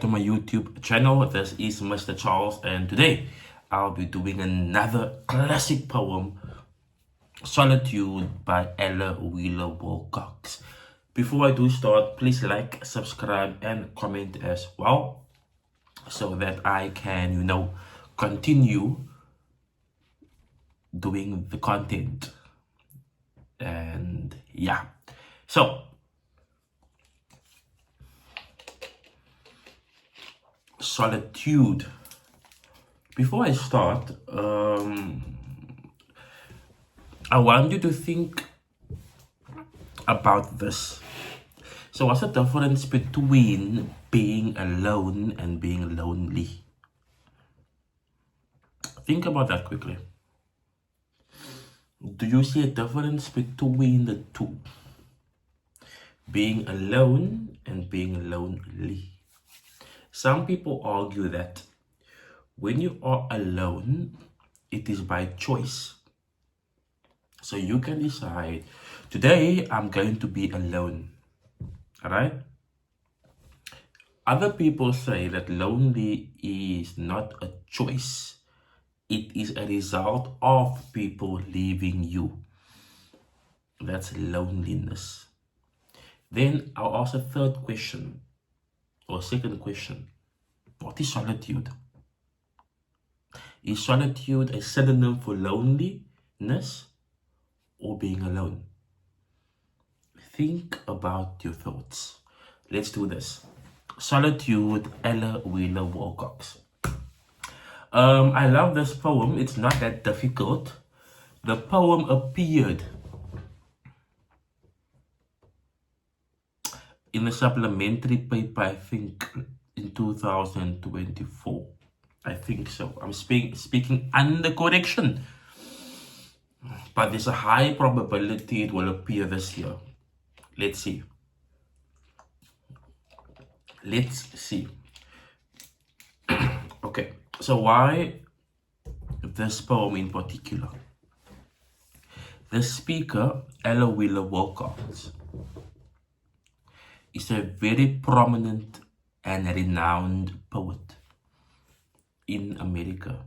to my YouTube channel. This is Mr. Charles, and today I'll be doing another classic poem, Solitude by Ella Wheeler Wilcox. Before I do start, please like, subscribe, and comment as well, so that I can, continue doing the content. And yeah, so Solitude. Before I start, I want you to think about this. So what's the difference between being alone and being lonely? Think about that quickly. Do you see a difference between the two? Being alone and being lonely. Some people argue that when you are alone, it is by choice. So you can decide, today I'm going to be alone. Alright? Other people say that lonely is not a choice. It is a result of people leaving you. That's loneliness. Then I'll ask a third question, or second question. What is solitude? Is solitude a synonym for loneliness or being alone? Think about your thoughts. Let's do this. Solitude, Ella Wheeler Wilcox. I love this poem. It's not that difficult. The poem appeared in the supplementary paper, I think, in 2024. I think so. I'm speaking under correction. But there's a high probability it will appear this year. Let's see. Okay, so why this poem in particular? The speaker, Ella Wheeler Wilcox, is a very prominent and renowned poet in America.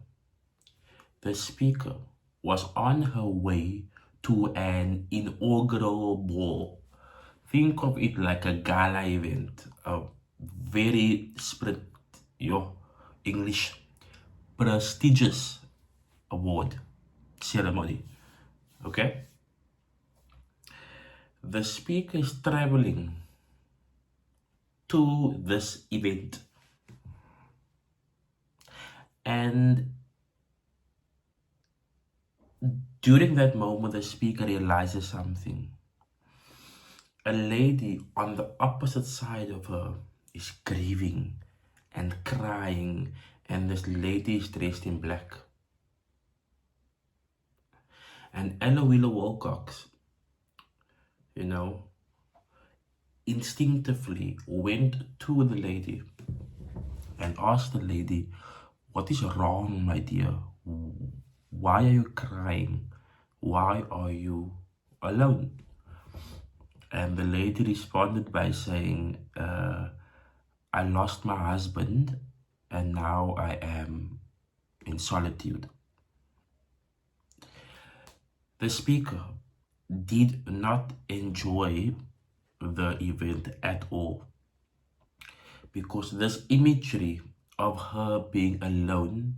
The speaker was on her way to an inaugural ball. Think of it like a gala event, a very English prestigious award ceremony. Okay? The speaker is traveling to this event, and during that moment the speaker realizes something. A lady on the opposite side of her is grieving and crying, and this lady is dressed in black. And Ella Wheeler Wilcox, instinctively went to the lady and asked the lady, "What is wrong, my dear? Why are you crying? Why are you alone?" And the lady responded by saying, "I lost my husband and now I am in solitude." The speaker did not enjoy the event at all, because this imagery of her being alone,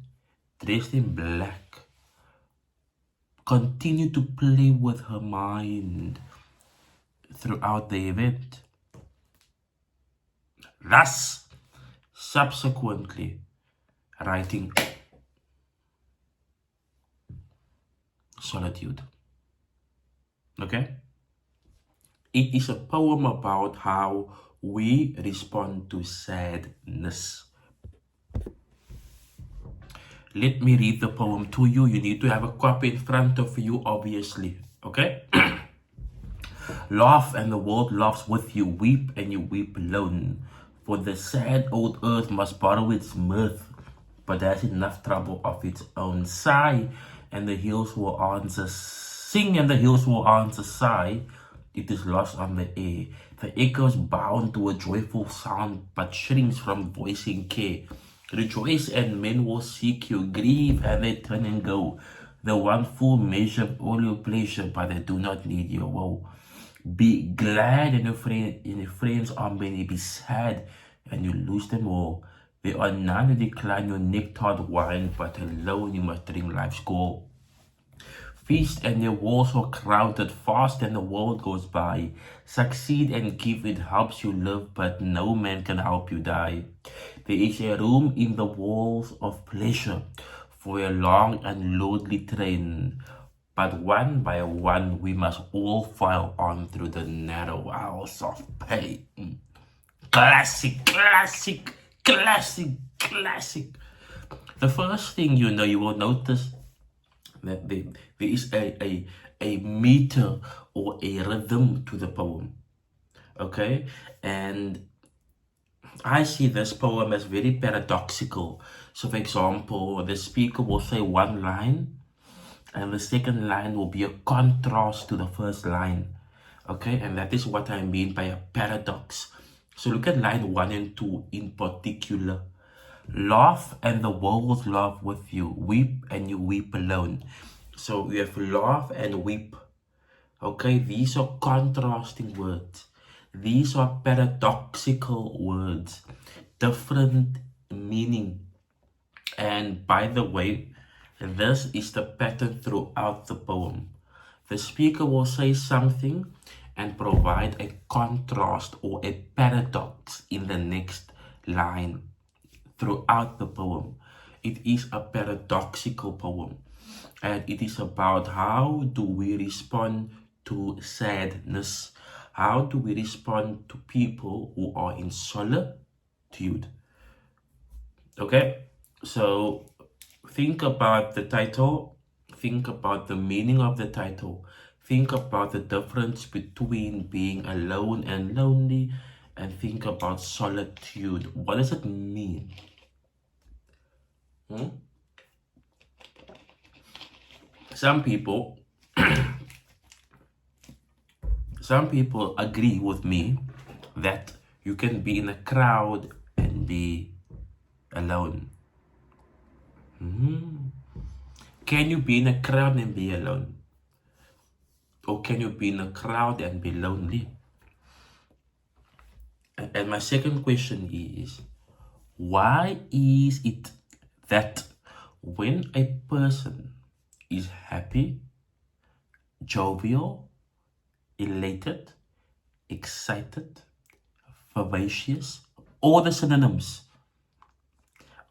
dressed in black, continued to play with her mind throughout the event. Thus, subsequently writing Solitude. Okay? It is a poem about how we respond to sadness. Let me read the poem to you. You need to have a copy in front of you, obviously. Okay? Laugh and the world laughs with you. Weep and you weep alone. For the sad old earth must borrow its mirth, but has enough trouble of its own. Sigh and the hills will answer. Sing and the hills will answer. Sigh it is lost on the air. The echo's bound to a joyful sound, but shrinks from voicing care. Rejoice and men will seek you, grieve and they turn and go. They want full measure of all your pleasure, but they do not need your woe. Be glad in your friends are many, be sad and you lose them all. There are none who decline your nectared wine, but alone you must drink life's gall. Feast and your walls are crowded, fast and the world goes by. Succeed and give, it helps you live, but no man can help you die. There is a room in the walls of pleasure for a long and lonely train, but one by one we must all file on through the narrow house of pain. Classic, classic, classic, classic. The first thing you know, you will notice that there is a meter or a rhythm to the poem. Okay? And I see this poem as very paradoxical. So for example, the speaker will say one line, and the second line will be a contrast to the first line. Okay? And that is what I mean by a paradox. So look at line 1 and 2 in particular. Laugh and the world will laugh with you. Weep and you weep alone. So we have laugh and weep. Okay, these are contrasting words. These are paradoxical words. Different meaning. And by the way, this is the pattern throughout the poem. The speaker will say something and provide a contrast or a paradox in the next line. Throughout the poem, it is a paradoxical poem, and it is about how do we respond to sadness, how do we respond to people who are in solitude. Okay, so think about the title, think about the meaning of the title, think about the difference between being alone and lonely, and think about solitude. What does it mean? Some people agree with me that you can be in a crowd and be alone. Can you be in a crowd and be alone? Or can you be in a crowd and be lonely? And my second question is, why is it that when a person is happy, jovial, elated, excited, vivacious, all the synonyms,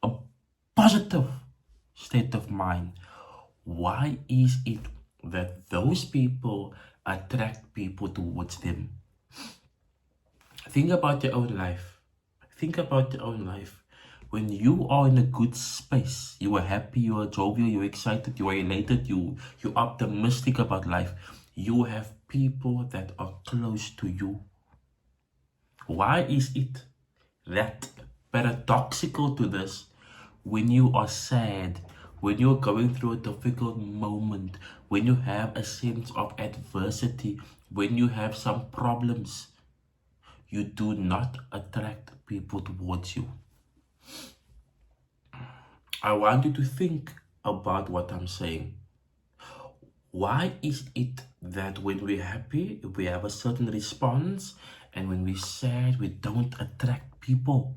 a positive state of mind, why is it that those people attract people towards them? Think about your own life. Think about your own life. When you are in a good space, you are happy, you are jovial, you are excited, you are elated, you're optimistic about life, you have people that are close to you. Why is it that paradoxical to this, when you are sad, when you're going through a difficult moment, when you have a sense of adversity, when you have some problems, you do not attract people towards you? I want you to think about what I'm saying. Why is it that when we're happy, we have a certain response, and when we're sad, we don't attract people?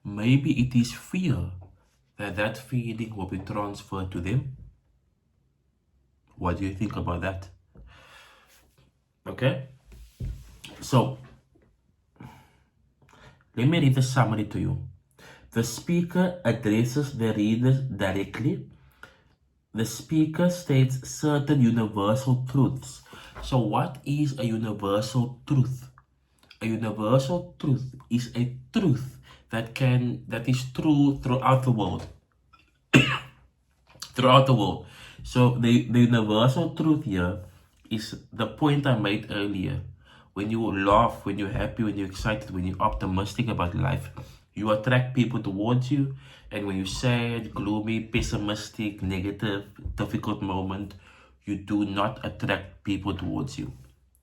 Maybe it is fear that feeling will be transferred to them. What do you think about that? Okay? So, let me read the summary to you. The speaker addresses the readers directly. The speaker states certain universal truths. So what is a universal truth? A universal truth is a truth that is true throughout the world. Throughout the world. So the universal truth here is the point I made earlier. When you laugh, when you're happy, when you're excited, when you're optimistic about life, you attract people towards you. And when you're sad, gloomy, pessimistic, negative, difficult moment, you do not attract people towards you.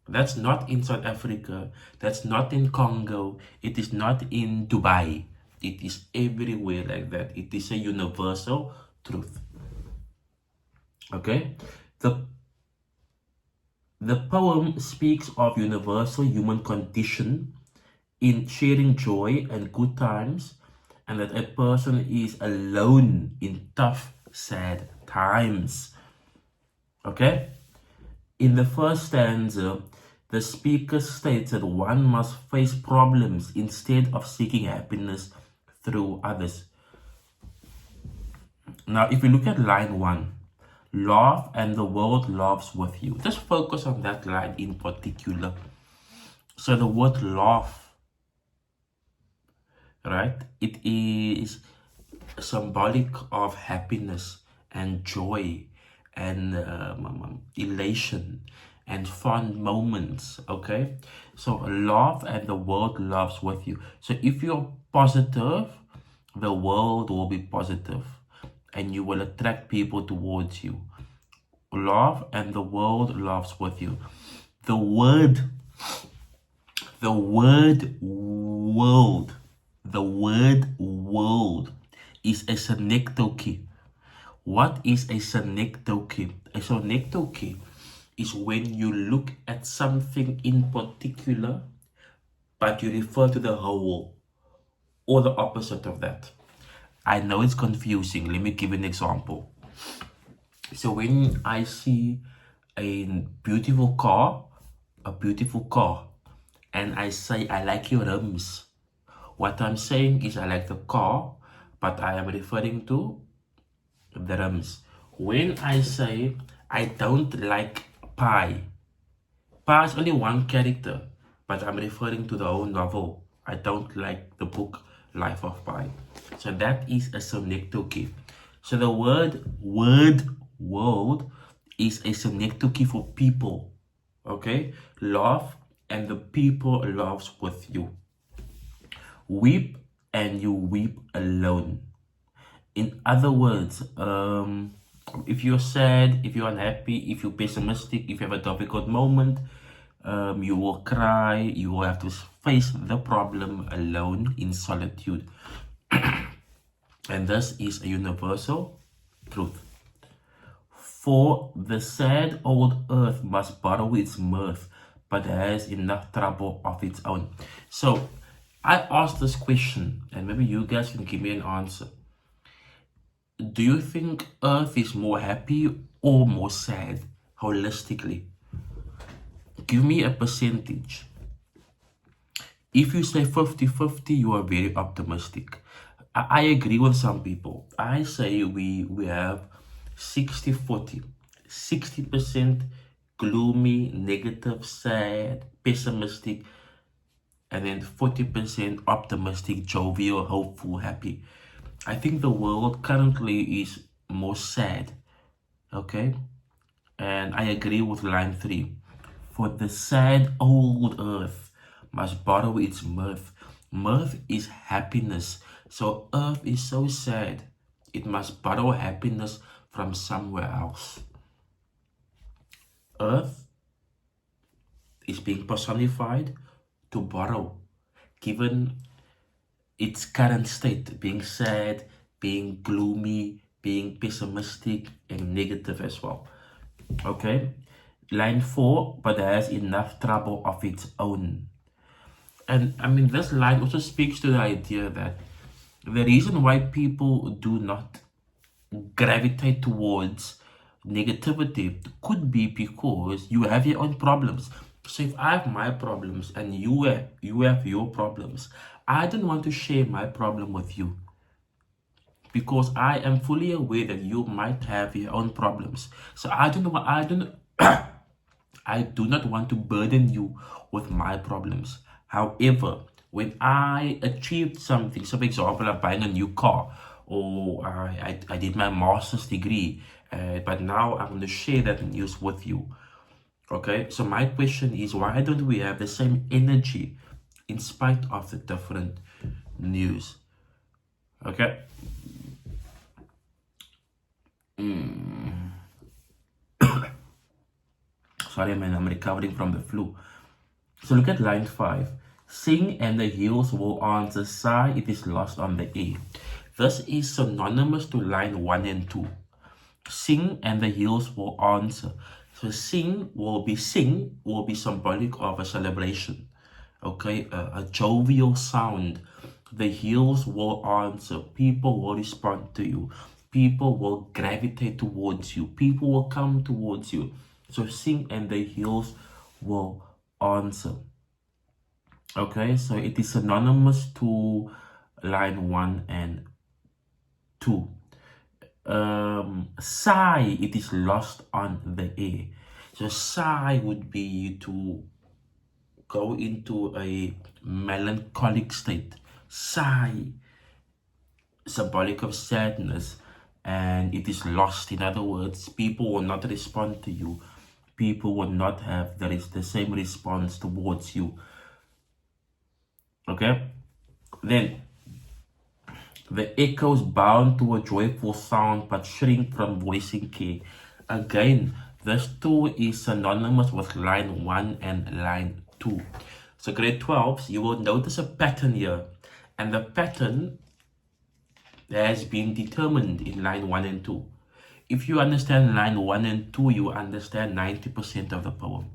That's not in South Africa. That's not in Congo. It is not in Dubai. It is everywhere like that. It is a universal truth. Okay? The the poem speaks of universal human condition in sharing joy and good times, and that a person is alone in tough, sad times. Okay? In the first stanza, the speaker states that one must face problems instead of seeking happiness through others. Now, if we look at line 1, laugh and the world laughs with you. Just focus on that line in particular. So the word laugh, right? It is symbolic of happiness and joy and elation and fun moments. Okay, so laugh and the world laughs with you. So if you're positive, the world will be positive and you will attract people towards you. Laugh and the world laughs with you. The word world, the word world is a synecdoche. What is a synecdoche? A synecdoche is when you look at something in particular, but you refer to the whole or the opposite of that. I know it's confusing. Let me give an example. So when I see a beautiful car, and I say, I like your rims, what I'm saying is I like the car, but I am referring to the rims. When I say I don't like pie, pie is only one character, but I'm referring to the whole novel. I don't like the book Life of Pi. So that is a synecdoche. So the word world is a synecdoche for people. Okay? Laugh and the people laughs with you. Weep and you weep alone. In other words, if you're sad, if you're unhappy, if you're pessimistic, if you have a difficult moment, you will cry, you will have to face the problem alone in solitude. And this is a universal truth. For the sad old earth must borrow its mirth, but has enough trouble of its own. So I asked this question, and maybe you guys can give me an answer. Do you think earth is more happy or more sad, holistically? Give me a percentage. If you say 50-50, you are very optimistic. I agree with some people. I say we have 60-40. 60% gloomy, negative, sad, pessimistic, and then 40% optimistic, jovial, hopeful, happy. I think the world currently is more sad. Okay? And I agree with line 3. For the sad old earth must borrow its mirth. Mirth is happiness. So earth is so sad, it must borrow happiness from somewhere else. Earth is being personified to borrow, given its current state, being sad, being gloomy, being pessimistic, and negative as well. Okay? Line 4, but has enough trouble of its own. And I mean, this line also speaks to the idea that the reason why people do not gravitate towards negativity could be because you have your own problems. So if I have my problems and you have your problems, I don't want to share my problem with you, because I am fully aware that you might have your own problems. So I do not want to burden you with my problems. However, when I achieved something, so for example, I'm buying a new car, or I did my master's degree, but now I'm going to share that news with you. Okay, so my question is, why don't we have the same energy in spite of the different news? Okay. Sorry, man, I'm recovering from the flu. So look at line 5. Sing and the hills will answer, sigh, it is lost on the air. This is synonymous to line 1 and 2. Sing and the hills will answer. So sing will be symbolic of a celebration. Okay, a jovial sound. The hills will answer. People will respond to you. People will gravitate towards you. People will come towards you. So sing and the hills will answer. Okay, so it is synonymous to line 1 and 2. Sigh, it is lost on the air. So sigh would be to go into a melancholic state. Sigh, symbolic of sadness, and it is lost. In other words, people will not respond to you. People will not have the same response towards you. Okay, then the echoes bound to a joyful sound but shrink from voicing care. Again, this too is synonymous with line 1 and line 2. So grade 12s, you will notice a pattern here, and the pattern has been determined in line 1 and 2. If you understand line 1 and 2, you understand 90% of the poem.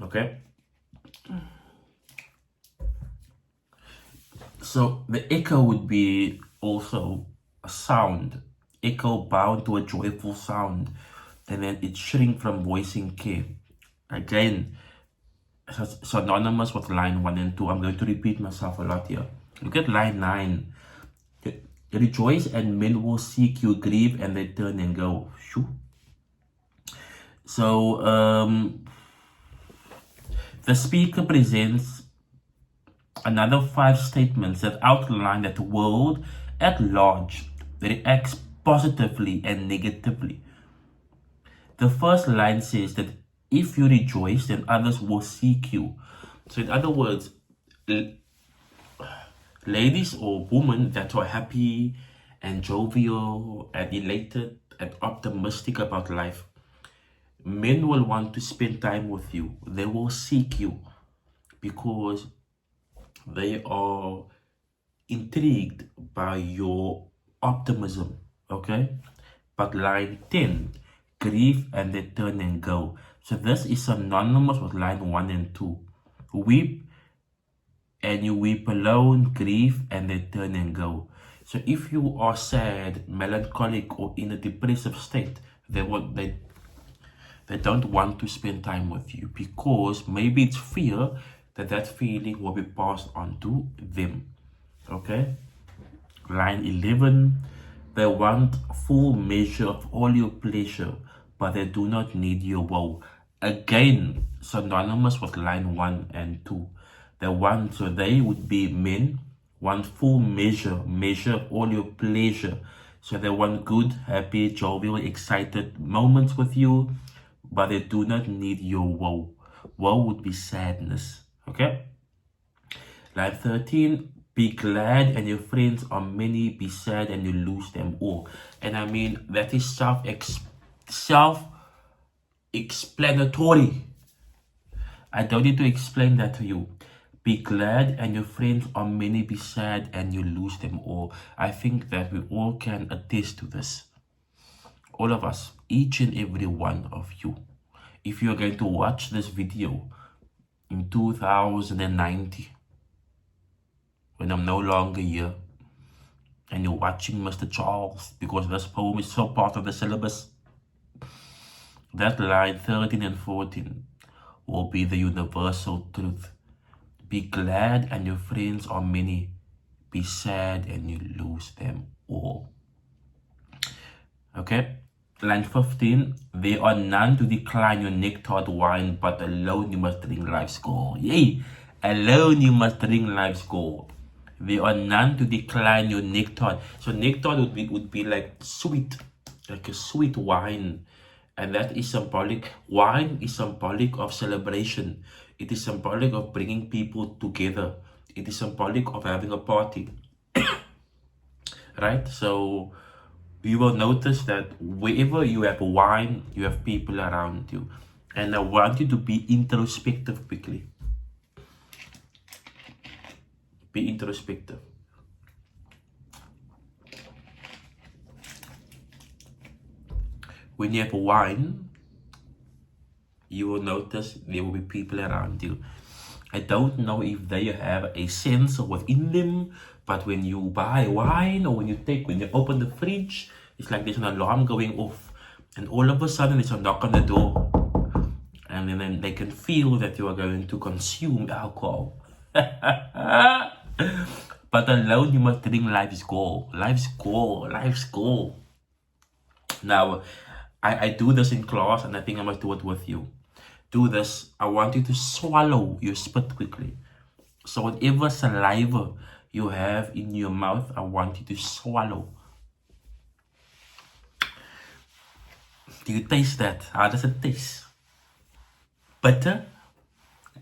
Okay? So the echo would be also a sound. Echo bound to a joyful sound. And then it shrink from voicing care. Again, synonymous with line 1 and 2. I'm going to repeat myself a lot here. Look at line 9. Rejoice and men will seek you, grieve and they turn and go. Shoo. So the speaker presents another 5 statements that outline that the world at large reacts positively and negatively. The first line says that if you rejoice, then others will seek you. So in other words, ladies or women that are happy and jovial and elated and optimistic about life, men will want to spend time with you. They will seek you because they are intrigued by your optimism. Okay, but line 10, grieve and they turn and go. So this is synonymous with line 1 and 2. Weep and you weep alone, grieve and they turn and go. So if you are sad, melancholic, or in a depressive state, they don't want to spend time with you because maybe it's fear that feeling will be passed on to them. Okay, line 11, they want full measure of all your pleasure, but they do not need your woe. Again, synonymous with line 1 and 2. So they would be men, want full measure of all your pleasure. So they want good, happy, jovial, excited moments with you, but they do not need your woe. Woe would be sadness. Okay? Line 13, be glad and your friends are many, be sad and you lose them all. And I mean, that is self-explanatory. I don't need to explain that to you. Be glad and your friends are many, be sad and you lose them all. I think that we all can attest to this. All of us, each and every one of you. If you're going to watch this video in 2090, when I'm no longer here, and you're watching Mr. Charles, because this poem is so part of the syllabus, that line 13 and 14 will be the universal truth. Be glad and your friends are many. Be sad and you lose them all. Okay? Line 15, there are none to decline your nectared wine, but alone you must drink life's gall. Yay! Alone you must drink life's gall. There are none to decline your nectar. So nectar would be like sweet, like a sweet wine. And that is symbolic. Wine is symbolic of celebration. It is symbolic of bringing people together. It is symbolic of having a party. Right? So you will notice that wherever you have wine, you have people around you. And I want you to be introspective quickly. Be introspective. When you have wine, you will notice there will be people around you. I don't know if they have a sense within them, but when you buy wine or when you open the fridge, it's like there's an alarm going off, and all of a sudden there's a knock on the door, and then they can feel that you are going to consume alcohol. But alone you must drink life's goal. Life's goal. Life's goal. Now, I do this in class, and I think I must do it with you. Do this. I want you to swallow your spit quickly. So whatever saliva you have in your mouth, I want you to swallow. Do you taste that? How does it taste? Bitter?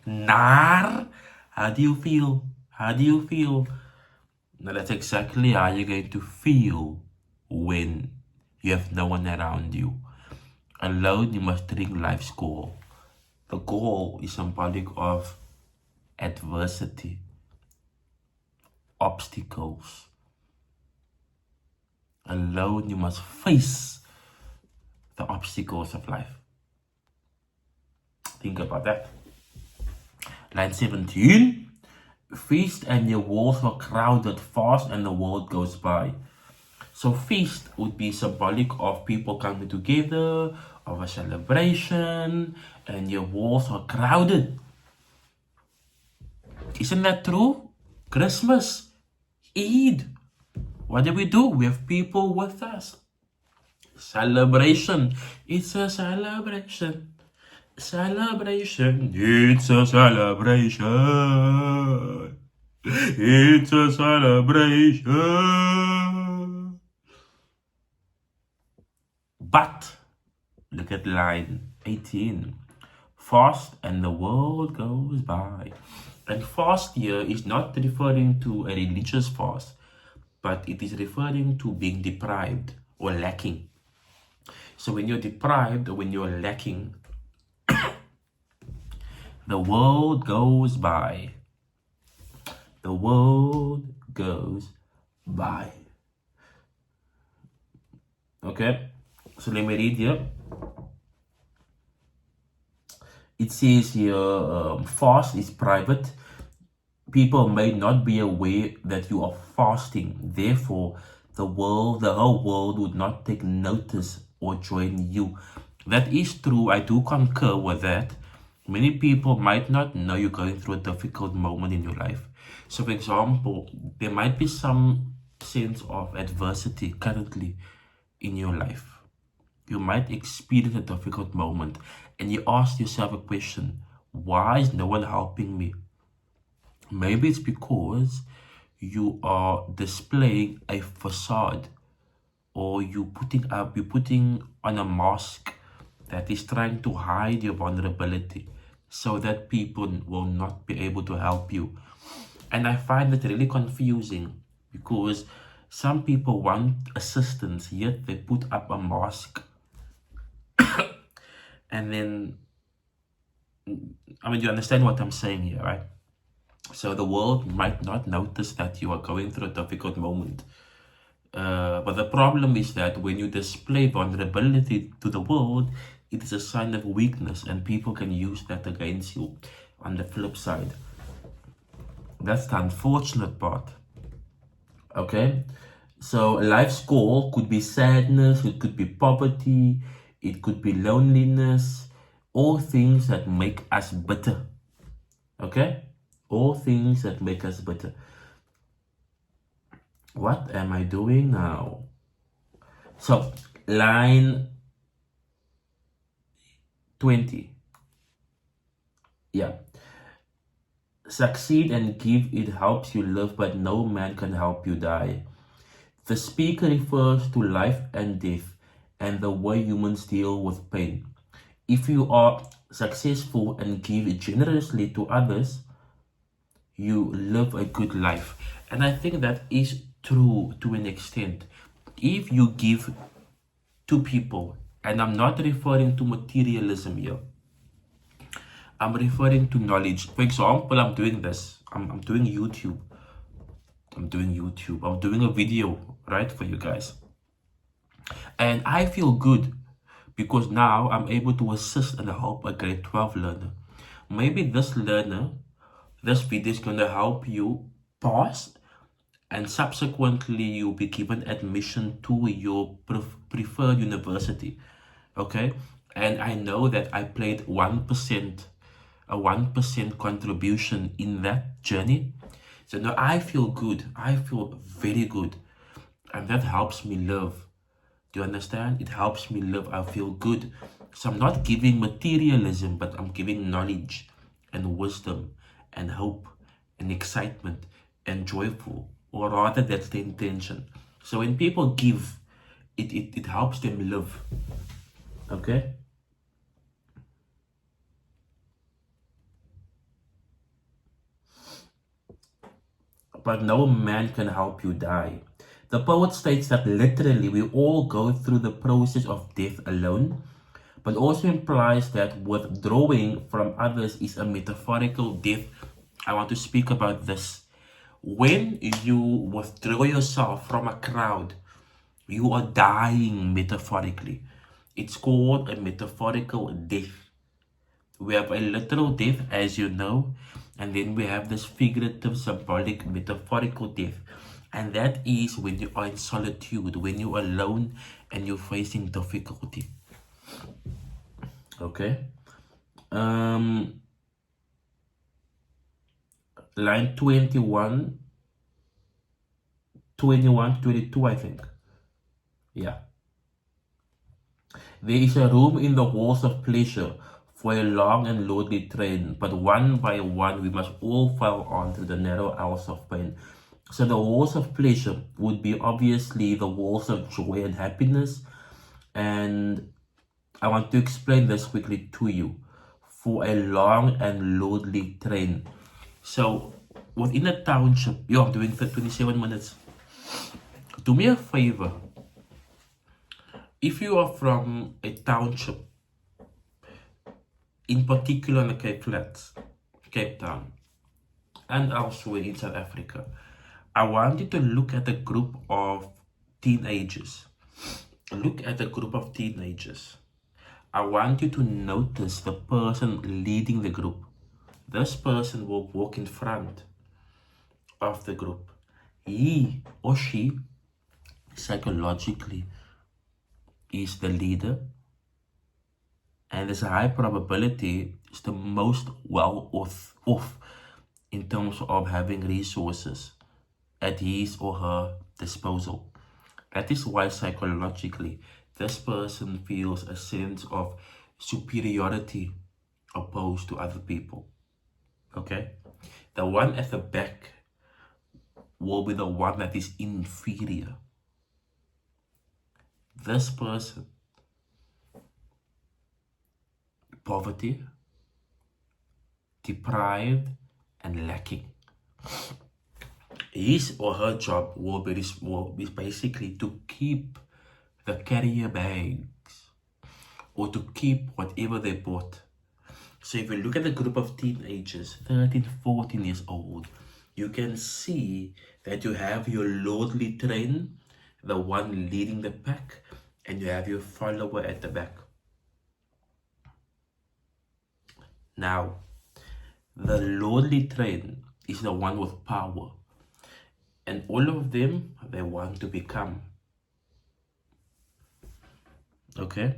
Naar? How do you feel? How do you feel? Now that's exactly how you're going to feel when you have no one around you. Alone, you must drink life's goal. The goal is symbolic of adversity, obstacles. Alone, you must face the obstacles of life. Think about that. Line 17. Feast and your walls are crowded, fast and the world goes by. So feast would be symbolic of people coming together, of a celebration, and your walls are crowded. Isn't that true? Christmas, Eid. What do? We have people with us. Celebration. It's a celebration. Celebration. It's a celebration. It's a celebration. But look at line 18. Fast and the world goes by. And fast here is not referring to a religious fast, but it is referring to being deprived or lacking. So when you're deprived or when you're lacking, the world goes by. The world goes by. Okay, so let me read here. It says here, fast is private. People may not be aware that you are fasting. Therefore, the whole world would not take notice or join you. That is true. I do concur with that. Many people might not know you're going through a difficult moment in your life. So, for example, there might be some sense of adversity currently in your life. You might experience a difficult moment and you ask yourself a question: why is no one helping me? Maybe it's because you are displaying a facade, or you're putting on a mask that is trying to hide your vulnerability so that people will not be able to help you. And I find it really confusing because some people want assistance, yet they put up a mask. And then, you understand what I'm saying here, right? So the world might not notice that you are going through a difficult moment. But the problem is that when you display vulnerability to the world, it is a sign of weakness, and people can use that against you on the flip side. That's the unfortunate part. Okay? So life's goal could be sadness, it could be poverty, it could be loneliness, all things that make us bitter. Okay? All things that make us bitter. What am I doing now? So, line 20. Yeah. Succeed and give, it helps you live, but no man can help you die. The speaker refers to life and death and the way humans deal with pain. If you are successful and give generously to others, you live a good life. And I think that is true to an extent. If you give to people, and I'm not referring to materialism here, I'm referring to knowledge. For example, I'm doing this. I'm doing YouTube. I'm doing a video, right, for you guys. And I feel good because now I'm able to assist and help a grade 12 learner. Maybe this learner, this video is going to help you pass, and subsequently you'll be given admission to your preferred university. Okay? And I know that I played 1%, a 1% contribution in that journey. So now I feel good. I feel very good. And that helps me live. Do you understand? It helps me live. I feel good. So I'm not giving materialism, but I'm giving knowledge and wisdom and hope and excitement and joyful. Or rather, that's the intention. So when people give, it helps them live. Okay? But no man can help you die. The poet states that literally we all go through the process of death alone, but also implies that withdrawing from others is a metaphorical death. I want to speak about this. When you withdraw yourself from a crowd, you are dying metaphorically. It's called a metaphorical death. We have a literal death, as you know, and then we have this figurative, symbolic, metaphorical death. And that is when you are in solitude, when you're alone and you're facing difficulty. Okay? Line 21, 22, I think. Yeah. There is a room in the halls of pleasure for a long and lonely train, but one by one we must all file on through the narrow hours of pain. So the walls of pleasure would be obviously the walls of joy and happiness. And I want to explain this quickly to you. For a long and lonely train. So within a township, I'm doing 27 minutes. Do me a favor. If you are from a township, in particular in the Cape Flats, Cape Town, and elsewhere in South Africa, I want you to look at a group of teenagers. Look at a group of teenagers. I want you to notice the person leading the group. This person will walk in front of the group. He or she psychologically is the leader, and there's a high probability is the most well off in terms of having resources at his or her disposal. That is why psychologically this person feels a sense of superiority opposed to other people. Okay? The one at the back will be the one that is inferior. This person, poverty, deprived, and lacking. His or her job will be basically to keep the carrier bags or to keep whatever they bought. So if you look at the group of teenagers, 13, 14 years old, you can see that you have your lordly train, the one leading the pack, and you have your follower at the back. Now, the lordly train is the one with power, and all of them, they want to become. Okay?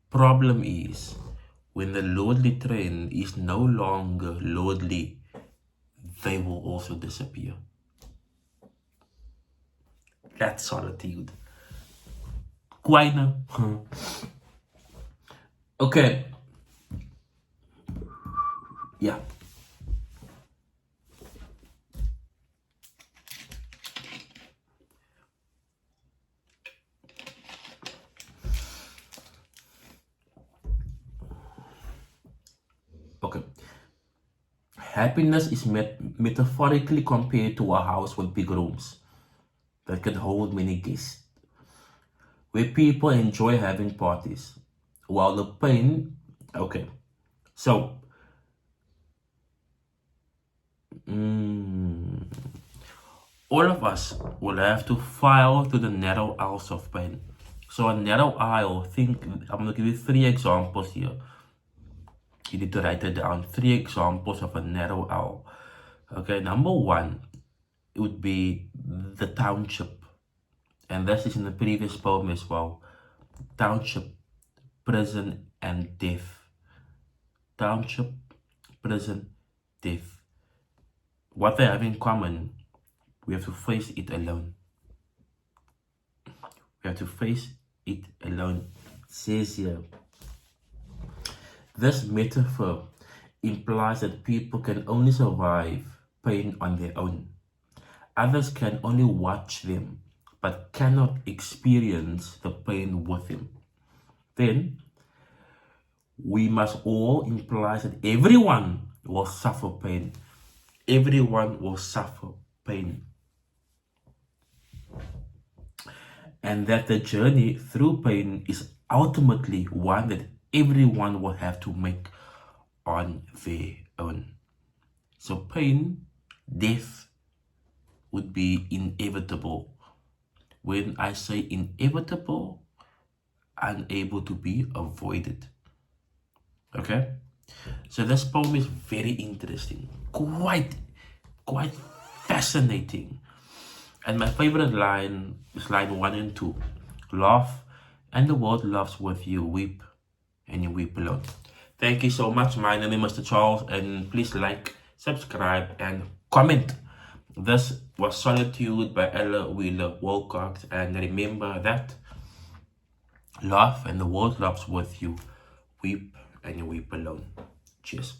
Problem is, when the lordly train is no longer lordly, they will also disappear. That's solitude. Quina. Okay. Yeah. Okay. Happiness is metaphorically compared to a house with big rooms. that can hold many guests, where people enjoy having parties, while the pain, okay, so, all of us will have to file to the narrow aisles of pain. So a narrow aisle, I'm going to give you 3 examples here. You need to write it down. 3 examples of a narrow aisle. Okay, number 1, it would be the township. And this is in the previous poem as well. Township, prison, and death. Township, prison, death. What they have in common, we have to face it alone. We have to face it alone. It says here, this metaphor implies that people can only survive pain on their own. Others can only watch them, but cannot experience the pain with them. Then, we must all imply that everyone will suffer pain. Everyone will suffer pain. And that the journey through pain is ultimately one that everyone will have to make on their own. So pain, death would be inevitable. When I say inevitable, unable to be avoided. Okay? So this poem is very interesting. Quite fascinating. And my favorite line is line 1 and 2. Laugh, and the world laughs with you. Weep, and you weep alone. Thank you so much. My name is Mr. Charles, and please like, subscribe, and comment. This was Solitude by Ella Wheeler Wilcox, and remember that laugh, and the world laughs with you. Weep, and you weep alone. Cheers.